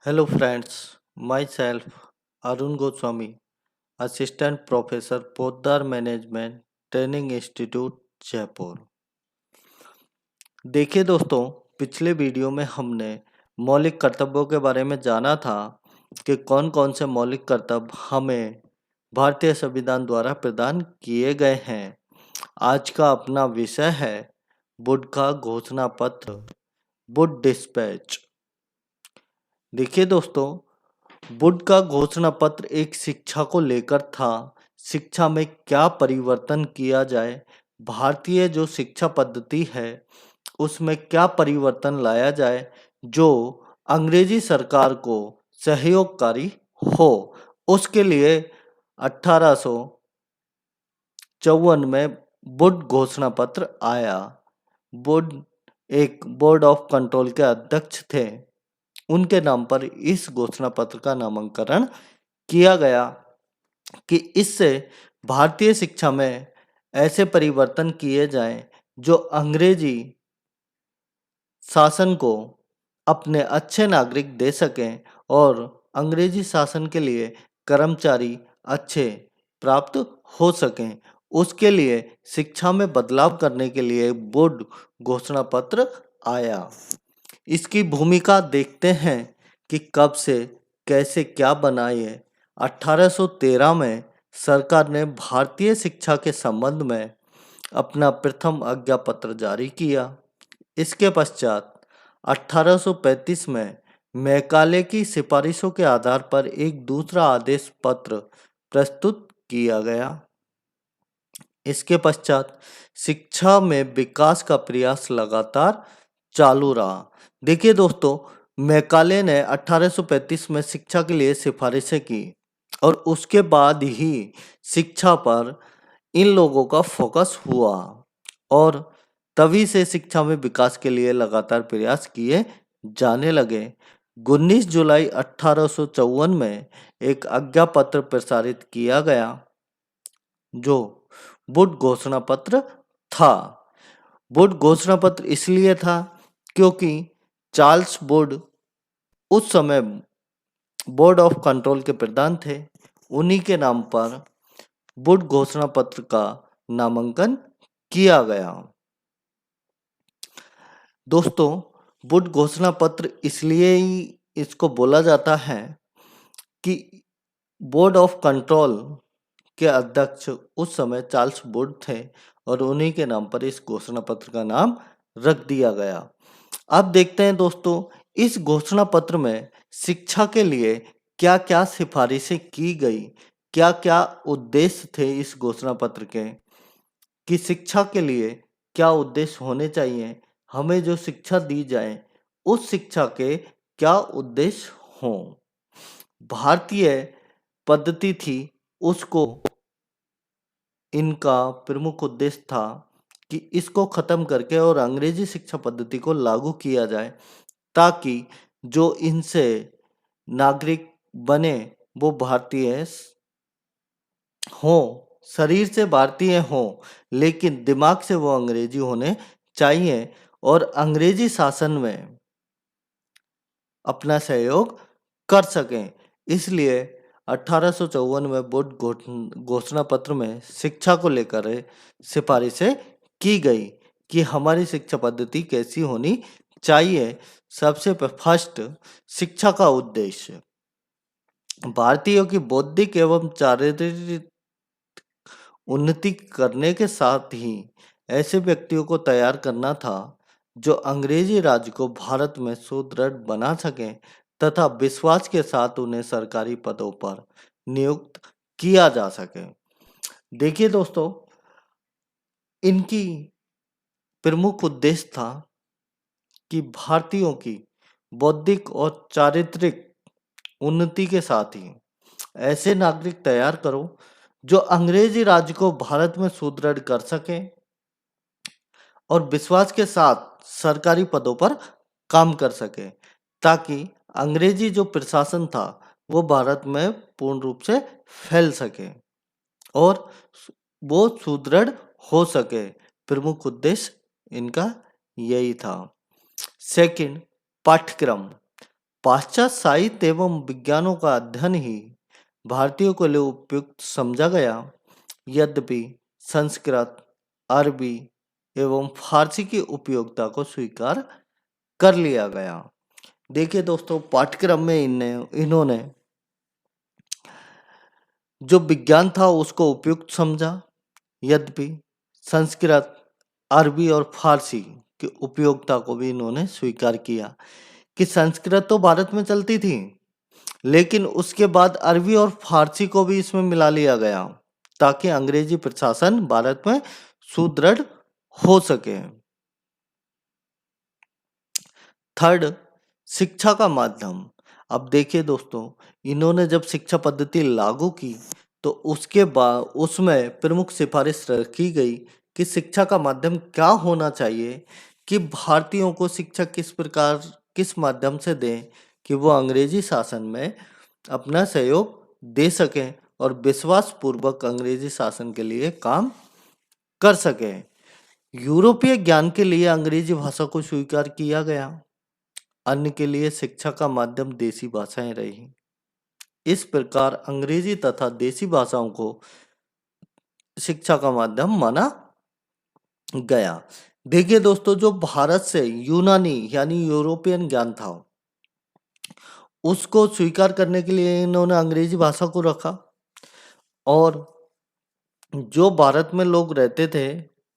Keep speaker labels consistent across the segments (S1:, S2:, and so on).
S1: Hello friends, myself Arun Goswami, Assistant Professor Poddar Management Training Institute Jaipur. देखिए दोस्तों, पिछले video में हमने मौलिक कर्तव्यों के बारे में जाना था कि कौन कौन से मौलिक कर्तव्य हमें भारतीय संविधान द्वारा प्रदान किए गए हैं। आज का अपना विषय है वुड का घोषणा पत्र, वुड डिस्पैच। देखिए दोस्तों, वुड का घोषणा पत्र एक शिक्षा को लेकर था। शिक्षा में क्या परिवर्तन किया जाए, भारतीय जो शिक्षा पद्धति है उसमें क्या परिवर्तन लाया जाए जो अंग्रेजी सरकार को सहयोगकारी हो। उसके लिए 1854 में वुड घोषणा पत्र आया। वुड एक बोर्ड ऑफ कंट्रोल के अध्यक्ष थे। उनके नाम पर इस घोषणा पत्र का नामकरण किया गया कि इससे भारतीय शिक्षा में ऐसे परिवर्तन किए जाएं जो अंग्रेजी शासन को अपने अच्छे नागरिक दे सकें और अंग्रेजी शासन के लिए कर्मचारी अच्छे प्राप्त हो सकें। उसके लिए शिक्षा में बदलाव करने के लिए बोर्ड घोषणा पत्र आया। इसकी भूमिका देखते हैं कि कब से कैसे क्या बना ये। 1813 में सरकार ने भारतीय शिक्षा के संबंध में अपना प्रथम आज्ञा पत्र जारी किया। इसके पश्चात 1835 में मैकाले की सिफारिशों के आधार पर एक दूसरा आदेश पत्र प्रस्तुत किया गया। इसके पश्चात शिक्षा में विकास का प्रयास लगातार चालू रहा। देखिए दोस्तों, मैकाले ने 1835 में शिक्षा के लिए सिफारिशें की और उसके बाद ही शिक्षा पर इन लोगों का फोकस हुआ और तभी से शिक्षा में विकास के लिए लगातार प्रयास किए जाने लगे। 19 जुलाई 1854 में एक आज्ञा पत्र प्रसारित किया गया जो वुड घोषणा पत्र था। वुड घोषणा पत्र इसलिए था क्योंकि चार्ल्स वुड उस समय बोर्ड ऑफ कंट्रोल के प्रधान थे। उन्हीं के नाम पर वुड घोषणा पत्र का नामांकन किया गया। दोस्तों, वुड घोषणा पत्र इसलिए ही इसको बोला जाता है कि बोर्ड ऑफ कंट्रोल के अध्यक्ष उस समय चार्ल्स वुड थे और उन्हीं के नाम पर इस घोषणा पत्र का नाम रख दिया गया। अब देखते हैं दोस्तों, इस घोषणा पत्र में शिक्षा के लिए क्या क्या सिफारिशें की गई, क्या क्या उद्देश्य थे इस घोषणा पत्र के, कि शिक्षा के लिए क्या उद्देश्य होने चाहिए, हमें जो शिक्षा दी जाए उस शिक्षा के क्या उद्देश्य हों। भारतीय पद्धति थी, उसको इनका प्रमुख उद्देश्य था कि इसको खत्म करके और अंग्रेजी शिक्षा पद्धति को लागू किया जाए ताकि जो इनसे नागरिक बने वो भारतीय हों, शरीर से भारतीय हों लेकिन दिमाग से वो अंग्रेजी होने चाहिए और अंग्रेजी शासन में अपना सहयोग कर सकें। इसलिए 1854 में वुड घोषणा पत्र में शिक्षा को लेकर सिफारिशें की गई कि हमारी शिक्षा पद्धति कैसी होनी चाहिए। सबसे फर्स्ट, शिक्षा का उद्देश्य भारतीयों की बौद्धिक एवं चारित्रिक उन्नति करने के साथ ही ऐसे व्यक्तियों को तैयार करना था जो अंग्रेजी राज्य को भारत में सुदृढ़ बना सकें तथा विश्वास के साथ उन्हें सरकारी पदों पर नियुक्त किया जा सके। देखिए दोस्तों, इनकी प्रमुख उद्देश्य था कि भारतीयों की बौद्धिक और चारित्रिक उन्नति के साथ ही ऐसे नागरिक तैयार करो जो अंग्रेजी राज्य को भारत में सुदृढ़ कर सके और विश्वास के साथ सरकारी पदों पर काम कर सके ताकि अंग्रेजी जो प्रशासन था वो भारत में पूर्ण रूप से फैल सके और वो सुदृढ़ हो सके। प्रमुख उद्देश्य इनका यही था। सेकंड, पाठ्यक्रम। पाश्चात्य साहित्य एवं विज्ञानों का अध्ययन ही भारतीयों के लिए उपयुक्त समझा गया। यद्यपि संस्कृत, अरबी एवं फारसी की उपयोगिता को स्वीकार कर लिया गया। देखिए दोस्तों, पाठ्यक्रम में इन्होंने जो विज्ञान था उसको उपयुक्त समझा। यद्यपि संस्कृत, अरबी और फारसी की उपयोगिता को भी इन्होंने स्वीकार किया कि संस्कृत तो भारत में चलती थी, लेकिन उसके बाद अरबी और फारसी को भी इसमें मिला लिया गया ताकि अंग्रेजी प्रशासन भारत में सुदृढ़ हो सके। थर्ड, शिक्षा का माध्यम। अब देखिए दोस्तों, इन्होंने जब शिक्षा पद्धति लागू की तो उसके बाद उसमें प्रमुख सिफारिश रखी गई कि शिक्षा का माध्यम क्या होना चाहिए, कि भारतीयों को शिक्षा किस माध्यम से दें कि वो अंग्रेजी शासन में अपना सहयोग दे सकें और विश्वास पूर्वक अंग्रेजी शासन के लिए काम कर सकें। यूरोपीय ज्ञान के लिए अंग्रेजी भाषा को स्वीकार किया गया, अन्य के लिए शिक्षा का माध्यम देसी भाषाएं रही। इस प्रकार अंग्रेजी तथा देसी भाषाओं को शिक्षा का माध्यम माना गया। देखिए दोस्तों, जो भारत से यूनानी यानी यूरोपियन ज्ञान था उसको स्वीकार करने के लिए इन्होंने अंग्रेजी भाषा को रखा, और जो भारत में लोग रहते थे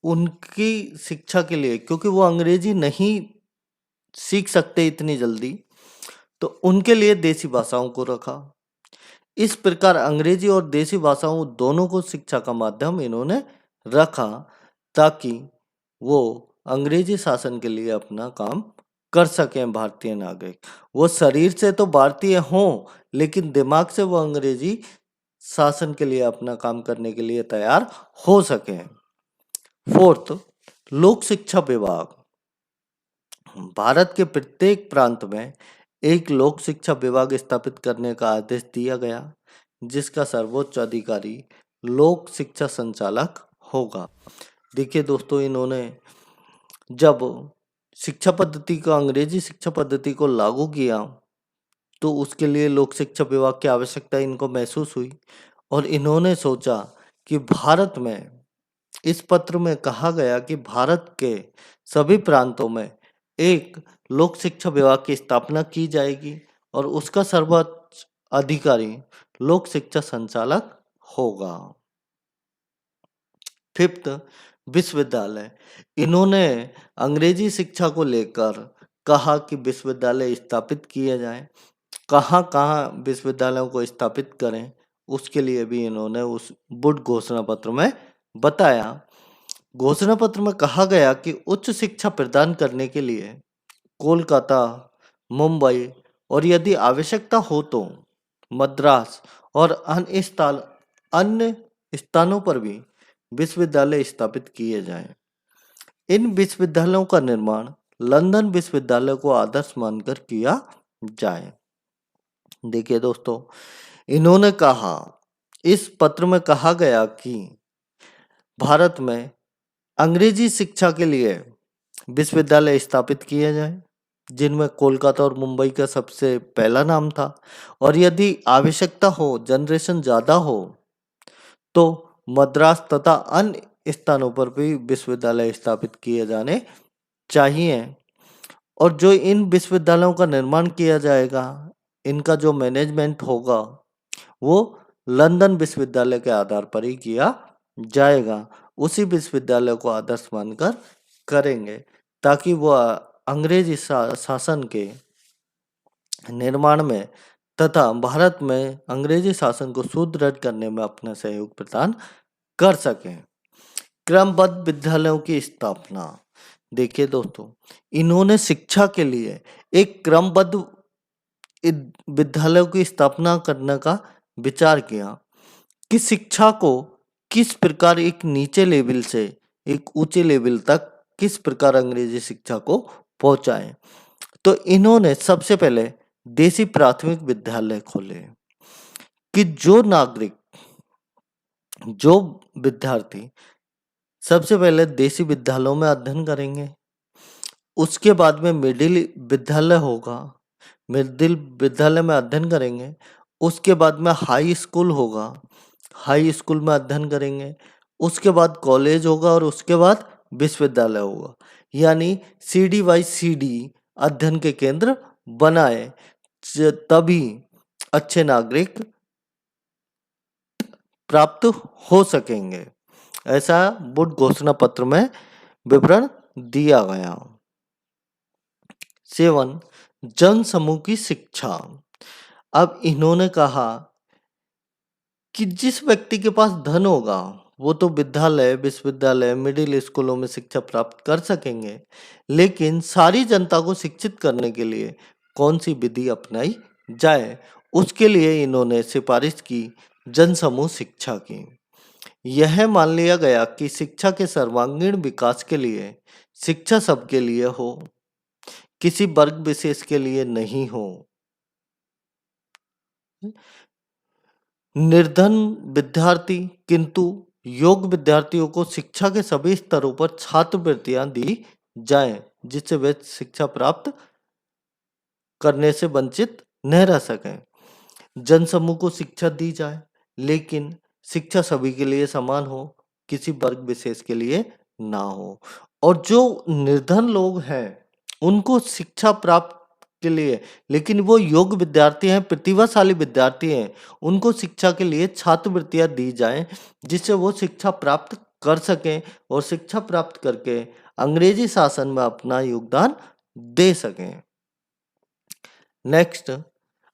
S1: उनकी शिक्षा के लिए, क्योंकि वो अंग्रेजी नहीं सीख सकते इतनी जल्दी, तो उनके लिए देसी भाषाओं को रखा। इस प्रकार अंग्रेजी और देसी भाषाओं दोनों को शिक्षा का माध्यम इन्होंने रखा ताकि वो अंग्रेजी शासन के लिए अपना काम कर सकें। भारतीय नागरिक वो शरीर से तो भारतीय हों, लेकिन दिमाग से वो अंग्रेजी शासन के लिए अपना काम करने के लिए तैयार हो सकें। फोर्थ, लोक शिक्षा विभाग। भारत के प्रत्येक प्रांत में एक लोक शिक्षा विभाग स्थापित करने का आदेश दिया गया, जिसका सर्वोच्च अधिकारी लोक शिक्षा संचालक होगा। देखिए दोस्तों, इन्होंने जब शिक्षा पद्धति को, अंग्रेजी शिक्षा पद्धति को लागू किया तो उसके लिए लोक शिक्षा विभाग की आवश्यकता इनको महसूस हुई, और इन्होंने सोचा कि भारत में, इस पत्र में कहा गया कि भारत के सभी प्रांतों में एक लोक शिक्षा विभाग की स्थापना की जाएगी और उसका सर्वोच्च अधिकारी लोक शिक्षा संचालक होगा। फिफ्थ, विश्वविद्यालय। इन्होंने अंग्रेजी शिक्षा को लेकर कहा कि विश्वविद्यालय स्थापित किए जाएं। कहाँ कहाँ विश्वविद्यालयों को स्थापित करें, उसके लिए भी इन्होंने उस वुड घोषणा पत्र में बताया। घोषणा पत्र में कहा गया कि उच्च शिक्षा प्रदान करने के लिए कोलकाता, मुंबई और यदि आवश्यकता हो तो मद्रास और अन्य स्थानों पर भी विश्वविद्यालय स्थापित किए जाएं। इन विश्वविद्यालयों का निर्माण लंदन विश्वविद्यालय को आदर्श मानकर किया जाए। देखिए दोस्तों, इन्होंने कहा, इस पत्र में कहा गया कि भारत में अंग्रेजी शिक्षा के लिए विश्वविद्यालय स्थापित किए जाएं, जिनमें कोलकाता और मुंबई का सबसे पहला नाम था, और यदि आवश्यकता हो, जनरेशन ज़्यादा हो, तो मद्रास तथा अन्य स्थानों पर भी विश्वविद्यालय स्थापित किए जाने चाहिए। और जो इन विश्वविद्यालयों का निर्माण किया जाएगा, इनका जो मैनेजमेंट होगा वो लंदन विश्वविद्यालय के आधार पर ही किया जाएगा। उसी विश्वविद्यालय को आदर्श मानकर करेंगे ताकि वो अंग्रेजी शासन के निर्माण में तथा भारत में अंग्रेजी शासन को सुदृढ़ करने में अपना सहयोग प्रदान कर सकें। क्रमबद्ध विद्यालयों की स्थापना। देखिए दोस्तों, इन्होंने शिक्षा के लिए एक क्रमबद्ध विद्यालयों की स्थापना करने का विचार किया कि शिक्षा को किस प्रकार एक नीचे लेवल से एक ऊंचे लेवल तक किस प्रकार अंग्रेजी शिक्षा को पहुंचाएं। तो इन्होंने सबसे पहले देसी प्राथमिक विद्यालय खोले कि जो विद्यार्थी सबसे पहले देसी विद्यालयों में अध्ययन करेंगे, उसके बाद में मिडिल विद्यालय होगा, मिडिल विद्यालय में अध्ययन करेंगे, उसके बाद में हाई स्कूल होगा, हाई स्कूल में अध्ययन करेंगे, उसके बाद कॉलेज होगा और उसके बाद विश्वविद्यालय होगा। यानी सीडी बाई सीडी अध्ययन के केंद्र बनाए, तभी अच्छे नागरिक प्राप्त हो सकेंगे। ऐसा वुड घोषणा पत्र में विवरण दिया गया। 7 जन समूह की शिक्षा। अब इन्होंने कहा कि जिस व्यक्ति के पास धन होगा वो तो विद्यालय, विश्वविद्यालय, मिडिल स्कूलों में शिक्षा प्राप्त कर सकेंगे, लेकिन सारी जनता को शिक्षित करने के लिए कौन सी विधि अपनाई जाए, उसके लिए इन्होंने सिफारिश की जनसमूह शिक्षा की। यह मान लिया गया कि शिक्षा के सर्वांगीण विकास के लिए शिक्षा सबके लिए हो, किसी वर्ग विशेष के लिए नहीं हो। निर्धन विद्यार्थी किंतु योग्य विद्यार्थियों को शिक्षा के सभी स्तरों पर छात्रवृत्तियां दी जाएं, जिससे वे शिक्षा प्राप्त करने से वंचित न रह सकें। जनसमूह को शिक्षा दी जाए, लेकिन शिक्षा सभी के लिए समान हो, किसी वर्ग विशेष के लिए ना हो। और जो निर्धन लोग हैं उनको शिक्षा प्राप्त के लिए, लेकिन वो योग्य विद्यार्थी हैं, प्रतिभाशाली विद्यार्थी हैं, उनको शिक्षा के लिए छात्रवृत्तियां दी जाएं, जिससे वो शिक्षा प्राप्त कर सकें और शिक्षा प्राप्त करके अंग्रेजी शासन में अपना योगदान दे सकें। नेक्स्ट,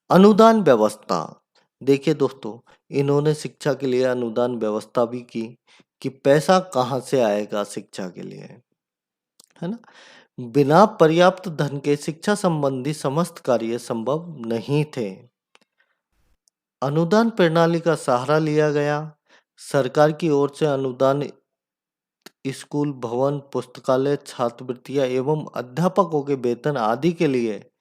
S1: अनुदान व्यवस्था। देखिए दोस्तों, इन्होंने शिक्षा के लिए अनुदान व्यवस्था भी की कि पैसा कहाँ से आएगा शिक्षा के लिए, है ना। बिना पर्याप्त धन के शिक्षा संबंधी समस्त कार्य संभव नहीं थे। अनुदान प्रणाली का सहारा लिया गया। सरकार की ओर से अनुदान स्कूल भवन, पुस्तकालय, छात्रवृत्तियां एवं अध्यापकों के वेतन आदि के लिए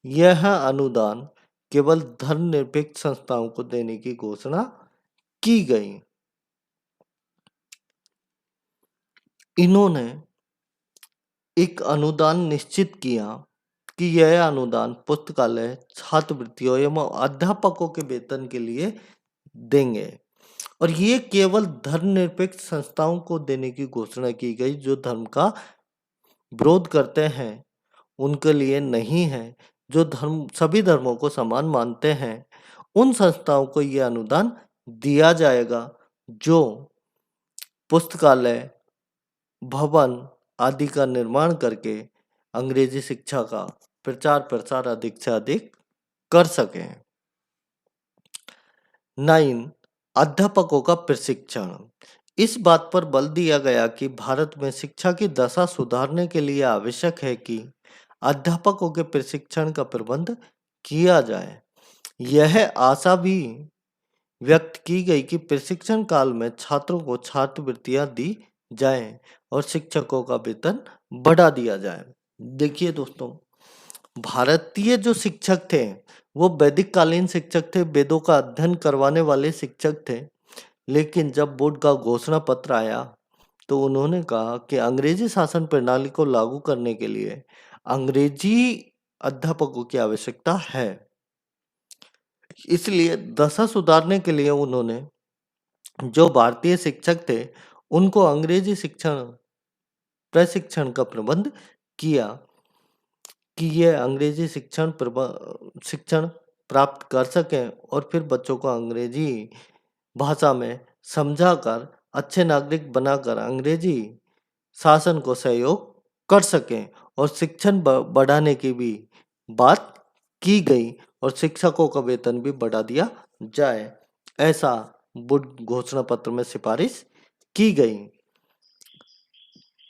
S1: यह अनुदान केवल धर्मनिरपेक्ष संस्थाओं को देने की घोषणा की गई। इन्होंने एक अनुदान निश्चित किया कि यह अनुदान पुस्तकालय, छात्रवृत्तियों एवं अध्यापकों के वेतन के लिए देंगे, और ये केवल धर्मनिरपेक्ष संस्थाओं को देने की घोषणा की गई। जो धर्म का विरोध करते हैं उनके लिए नहीं है। जो धर्म सभी धर्मों को समान मानते हैं उन संस्थाओं को यह अनुदान दिया जाएगा, जो पुस्तकालय, भवन आदि का निर्माण करके अंग्रेजी शिक्षा का प्रचार प्रसार अधिक से अधिक कर सकें। 9 अध्यापकों का प्रशिक्षण। इस बात पर बल दिया गया कि भारत में शिक्षा की दशा सुधारने के लिए आवश्यक है कि अध्यापकों के प्रशिक्षण का प्रबंध किया जाए। यह आशा भी व्यक्त की गई कि प्रशिक्षण काल में छात्रों को छात्रवृत्तियां दी जाएं और शिक्षकों का वेतन बढ़ा दिया जाए। देखिए दोस्तों, भारतीय जो शिक्षक थे वो वैदिक कालीन शिक्षक थे, वेदों का अध्ययन करवाने वाले शिक्षक थे। लेकिन जब बोर्ड का घोषणा पत्र आया तो उन्होंने कहा कि अंग्रेजी शासन प्रणाली को लागू करने के लिए अंग्रेजी अध्यापकों की आवश्यकता है। इसलिए दशा सुधारने के लिए उन्होंने जो भारतीय शिक्षक थे उनको अंग्रेजी प्रशिक्षण का प्रबंध किया कि ये अंग्रेजी शिक्षण प्राप्त कर सकें और फिर बच्चों को अंग्रेजी भाषा में समझाकर अच्छे नागरिक बनाकर अंग्रेजी शासन को सहयोग कर सकें, और शिक्षण बढ़ाने की भी बात की गई और शिक्षकों का वेतन भी बढ़ा दिया जाए, ऐसा वुड घोषणा पत्र में सिफारिश की गई।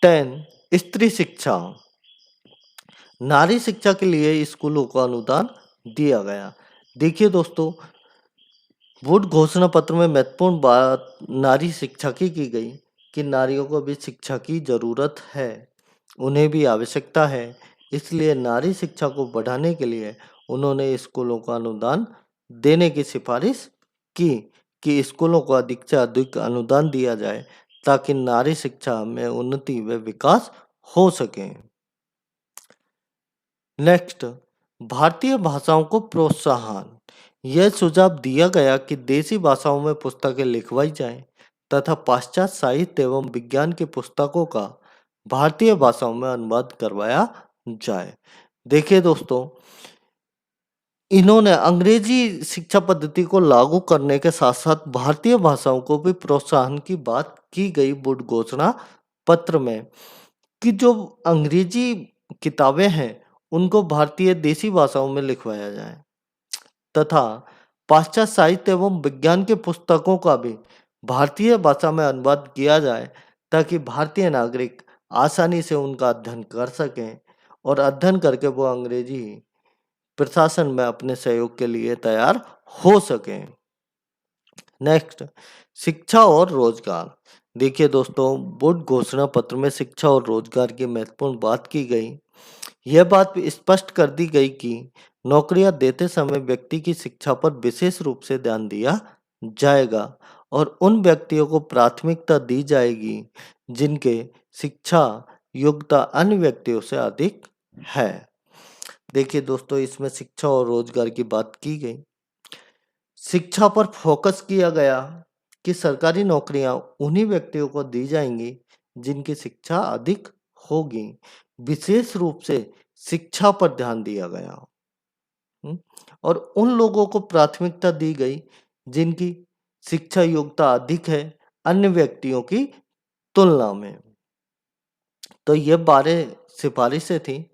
S1: 10 स्त्री शिक्षा। नारी शिक्षा के लिए स्कूलों को अनुदान दिया गया। देखिए दोस्तों, वुड घोषणा पत्र में महत्वपूर्ण बात नारी शिक्षा की गई कि नारियों को भी शिक्षा की जरूरत है, उन्हें भी आवश्यकता है। इसलिए नारी शिक्षा को बढ़ाने के लिए उन्होंने स्कूलों को अनुदान देने की सिफारिश की कि स्कूलों को अधिक से अधिक अनुदान दिया जाए ताकि नारी शिक्षा में उन्नति व विकास हो सके। नेक्स्ट, भारतीय भाषाओं को प्रोत्साहन। यह सुझाव दिया गया कि देसी भाषाओं में पुस्तकें लिखवाई जाएं तथा पाश्चात्य साहित्य एवं विज्ञान की पुस्तकों का भारतीय भाषाओं में अनुवाद करवाया जाए। देखिए दोस्तों, इन्होंने अंग्रेजी शिक्षा पद्धति को लागू करने के साथ साथ भारतीय भाषाओं को भी प्रोत्साहन की बात की गई वुड घोषणा पत्र में, कि जो अंग्रेजी किताबें हैं उनको भारतीय देसी भाषाओं में लिखवाया जाए तथा पाश्चात्य साहित्य एवं विज्ञान के पुस्तकों का भी भारतीय भाषा में अनुवाद किया जाए ताकि भारतीय नागरिक आसानी से उनका अध्ययन कर सकें और अध्ययन करके वो अंग्रेजी प्रशासन में अपने सहयोग के लिए तैयार हो सकें। नेक्स्ट, शिक्षा और रोजगार। देखिए दोस्तों, वुड घोषणा पत्र में शिक्षा और रोजगार की महत्वपूर्ण बात की गई। यह बात भी स्पष्ट कर दी गई कि नौकरियां देते समय व्यक्ति की शिक्षा पर विशेष रूप से ध्यान दिया जाएगा और उन व्यक्तियों को प्राथमिकता दी जाएगी जिनके शिक्षा योग्यता अन्य व्यक्तियों से अधिक है। देखिए दोस्तों, इसमें शिक्षा और रोजगार की बात की गई। शिक्षा पर फोकस किया गया कि सरकारी नौकरियां उन्हीं व्यक्तियों को दी जाएंगी जिनकी शिक्षा अधिक होगी। विशेष रूप से शिक्षा पर ध्यान दिया गया और उन लोगों को प्राथमिकता दी गई जिनकी शिक्षा योग्यता अधिक है अन्य व्यक्तियों की तुलना में। तो ये 12 सिफारिशें थी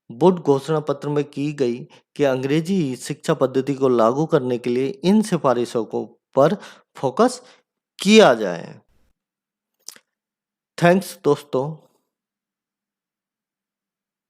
S1: वुड घोषणा पत्र में की गई कि अंग्रेजी शिक्षा पद्धति को लागू करने के लिए इन सिफारिशों को पर फोकस किया जाए। थैंक्स दोस्तों।